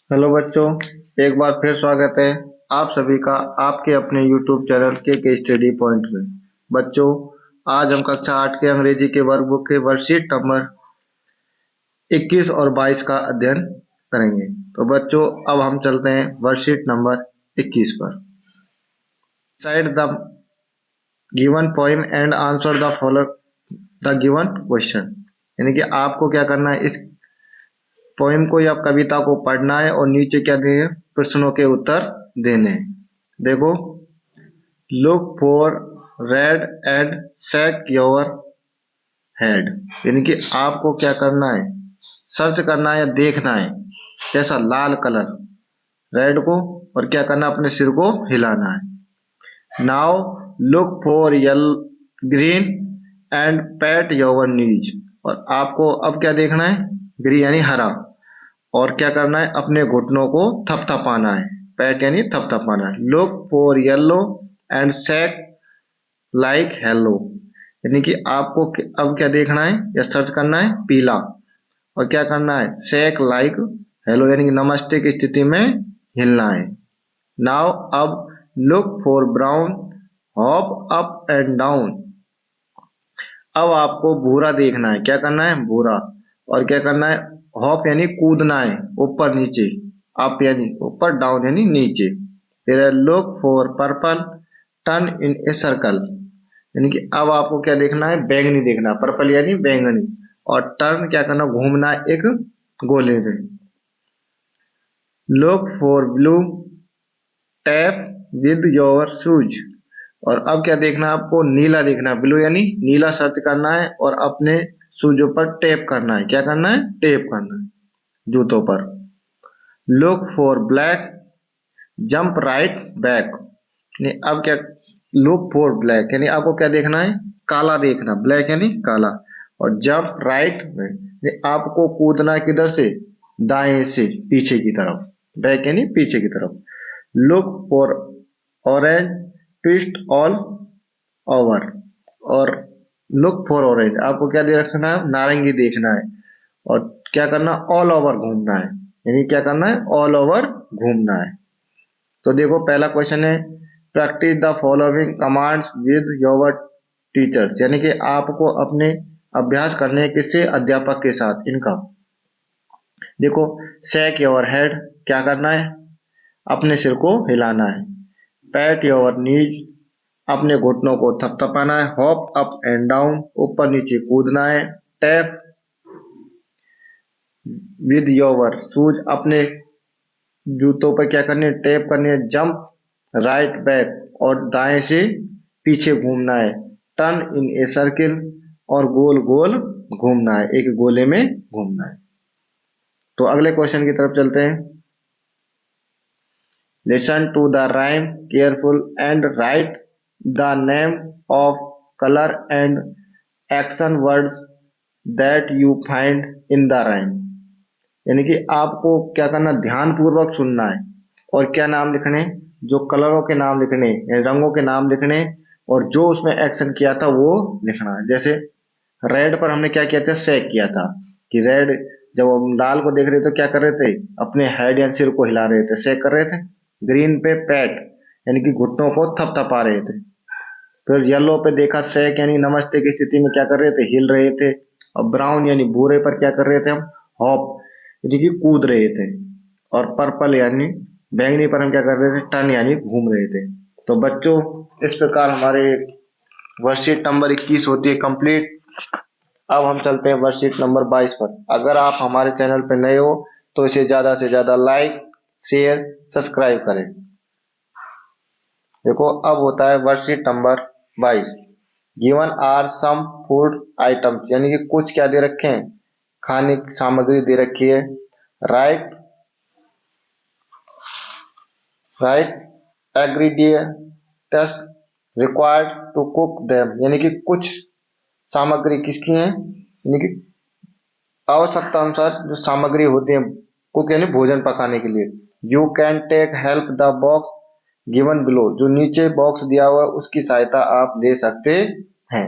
Hello बच्चों, एक बार फिर स्वागत है आप सभी का आपके अपने YouTube चैनल के स्टडी पॉइंट में। बच्चों, आज हम कक्षा 8 के अंग्रेजी के वर्कबुक के वर्कशीट नंबर 21 और 22 का अध्ययन करेंगे। तो बच्चों, अब हम चलते हैं वर्कशीट नंबर 21 पर। Side the given poem and answer the follow the given question. यानी कि आपको क्या करना है, इस पोएम को या कविता को पढ़ना है और नीचे क्या दिए प्रश्नों के उत्तर देने हैं। देखो, look for red and shake your head. यानी कि आपको क्या करना है, सर्च करना है या देखना है कैसा लाल कलर रेड को, और क्या करना है, अपने सिर को हिलाना है। Now look for yellow green and PAT your knees. और आपको अब क्या देखना है, ग्रीन यानी हरा, और क्या करना है, अपने घुटनों को थपथपाना है। पैट यानी थपथपाना है। Look for yellow and sack like hello. यानी कि आपको अब क्या देखना है या सर्च करना है, पीला, और क्या करना है, सेक लाइक हेलो यानी कि नमस्ते की स्थिति में हिलना है। नाउ अब look for brown hop up and down. अब आपको भूरा देखना है, क्या करना है, भूरा, और क्या करना है, हॉप यानी कूदना है, ऊपर नीचे, अप यानी ऊपर, डाउन यानी नीचे। फिर है look for purple turn in a circle. यानी कि अब आपको क्या देखना है, बैंगनी देखना, पर्पल यानी बैंगनी, और टर्न क्या करना, घूमना एक गोले में। Look for blue tap with your shoes. और अब क्या देखना है, आपको नीला देखना है, ब्लू यानी नीला सर्च करना है, और अपने शूजों पर टैप करना है। क्या करना है, टैप करना है जूतों पर। Look for black jump right back. अब क्या, लुक फॉर ब्लैक यानी आपको क्या देखना है, काला देखना, ब्लैक यानी काला, और जंप राइट बैक आपको कूदना है किधर से, दाएं से पीछे की तरफ, बैक यानी पीछे की तरफ। Look for orange twist all over. और लुक फॉर ऑरेंज आपको क्या दे रखना है, नारंगी देखना है, और क्या करना, ऑल ओवर घूमना है। यानी क्या करना है, ऑल ओवर घूमना है। तो देखो, पहला क्वेश्चन है, practice the following commands with your teachers. यानी कि आपको अपने अभ्यास करने हैं, किससे, अध्यापक के साथ इनका। देखो, शेक योर हेड, क्या करना है, अपने सिर को हिलाना है। पैट योर नीज, अपने घुटनों को थपथपाना है। हॉप अप एंड डाउन, ऊपर नीचे कूदना है। टैप विद योर शूज, अपने जूतों पर क्या करनी है, टैप करनी है। जंप राइट बैक, और दाएं से पीछे घूमना है। टर्न इन ए सर्किल, और गोल गोल घूमना है, एक गोले में घूमना है। तो अगले क्वेश्चन की तरफ चलते हैं। Listen to the rhyme careful and write the name of colour and action words that you find in the rhyme. यानी कि आपको क्या करना, ध्यान पूर्वक सुनना है, और क्या नाम लिखने, जो कलरों के नाम लिखने, रंगों के नाम लिखने, और जो उसमें एक्शन किया था वो लिखना है। जैसे रेड पर हमने क्या किया था, सेक किया था, कि रेड, जब हम लाल को देख रहे थे तो क्या कर रहे थे, अपने हेड या सिर को हिला रहे थे, सेक कर रहे थे। ग्रीन पे पैट यानी कि घुटनों को थपथपा रहे थे। फिर येलो पे देखा, सेक यानी नमस्ते की स्थिति में क्या कर रहे थे, हिल रहे थे। और ब्राउन यानी भूरे पर क्या कर रहे थे हम, हॉप यानी कि कूद रहे थे। और पर्पल यानी बैंगनी पर हम क्या कर रहे थे, टर्न यानी घूम रहे थे। तो बच्चों, इस प्रकार हमारे वर्कशीट नंबर 21 होती है कंप्लीट। अब हम चलते हैं वर्कशीट नंबर 22 पर। अगर आप हमारे चैनल पर नए हो तो इसे ज्यादा से ज्यादा लाइक, शेयर, सब्सक्राइब करें। देखो, अब होता है worksheet number 22। Given are some food items. यानी कि कुछ क्या दे रखे हैं, खाने की सामग्री दे रखी है। Right right ingredients required to cook them. यानी कि कुछ सामग्री किसकी है, यानी कि आवश्यकता अनुसार जो सामग्री होती है, कुक यानी भोजन पकाने के लिए। You can take help the box given below. जो नीचे बॉक्स दिया हुआ है उसकी सहायता आप ले सकते हैं।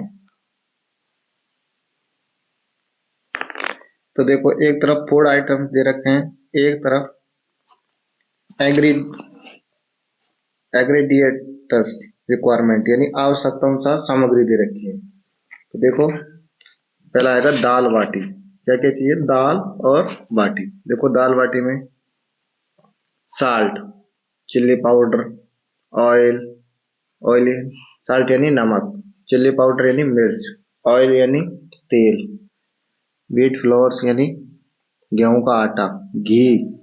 तो देखो, एक तरफ फूड आइटम्स दे रखे हैं, एक तरफ एग्री एग्रीडिएटर्स रिक्वायरमेंट यानी आवश्यकता अनुसार सामग्री दे रखी है। तो देखो पहला आएगा दाल बाटी। क्या क्या चाहिए? दाल और बाटी। देखो दाल बाटी में salt, chilli powder, oil, oil salt यानी नमक, चिल्ली पाउडर यानी मिर्च, ऑयल यानी तेल, व्हीट फ्लोर्स यानी गेहूं का आटा, घी,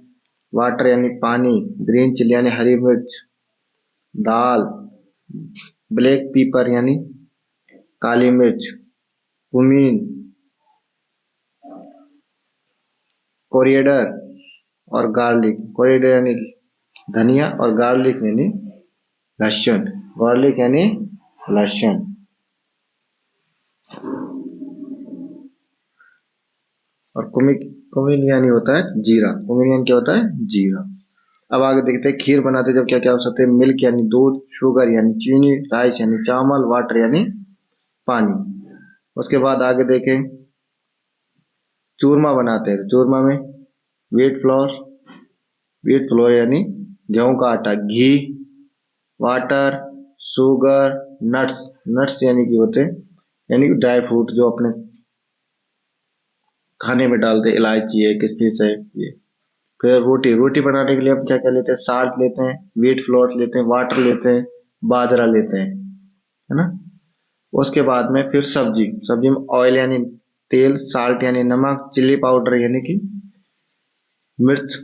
वाटर यानी पानी, ग्रीन चिली यानी हरी मिर्च, दाल, ब्लैक पीपर यानी काली मिर्च, कुमीन, कोरिएडर और गार्लिक। कोरिएडर यानी धनिया और गार्लिक यानी लहसुन। गार्लिक यानी लहसुन। और कुमिन यानी होता है जीरा। कुमिन यानी क्या होता है? जीरा। अब आगे देखते हैं खीर बनाते जब क्या क्या आवश्यकता है। मिल्क यानी दूध, शुगर यानी चीनी, राइस यानी चावल, वाटर यानी पानी। उसके बाद आगे देखें चूरमा बनाते हैं। चूरमा में व्हीट फ्लोर यानी गेहूं का आटा, घी, वाटर, शुगर, नट्स। नट्स यानी कि होते यानी ड्राई फ्रूट जो अपने खाने में डालते, इलायची है, किशमिश है ये। फिर रोटी बनाने के लिए हम क्या क्या लेते हैं? साल्ट लेते हैं, व्हीट फ्लोर लेते हैं, वाटर लेते हैं, बाजरा लेते हैं, है ना। उसके बाद में फिर सब्जी में ऑयल यानी तेल, साल्ट यानी नमक, चिल्ली पाउडर यानी कि मिर्च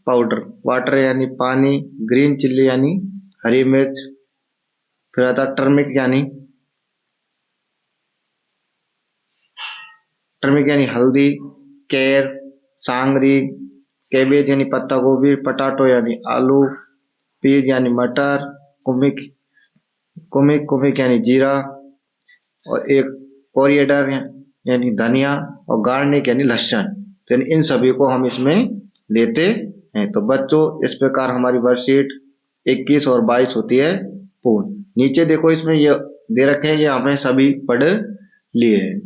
पाउडर, वाटर यानी पानी, ग्रीन चिल्ली यानी हरी मिर्च, फिर आता टर्मिक यानी हल्दी, केर, सांगरी, कैबेज यानी पत्ता गोभी, पटाटो यानी आलू, पीज यानी मटर, कुमिक कुमिक कुमिक यानी जीरा, और एक कोरिएडर यानी धनिया, और गार्लिक यानी लहसुन। तो इन सभी को हम इसमें लेते हैं। तो बच्चों इस प्रकार हमारी वर्कशीट 21 और 22 होती है पूर्ण। नीचे देखो इसमें ये दे रखे हैं, ये हमें सभी पढ़ लिए हैं।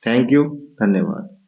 थैंक यू, धन्यवाद।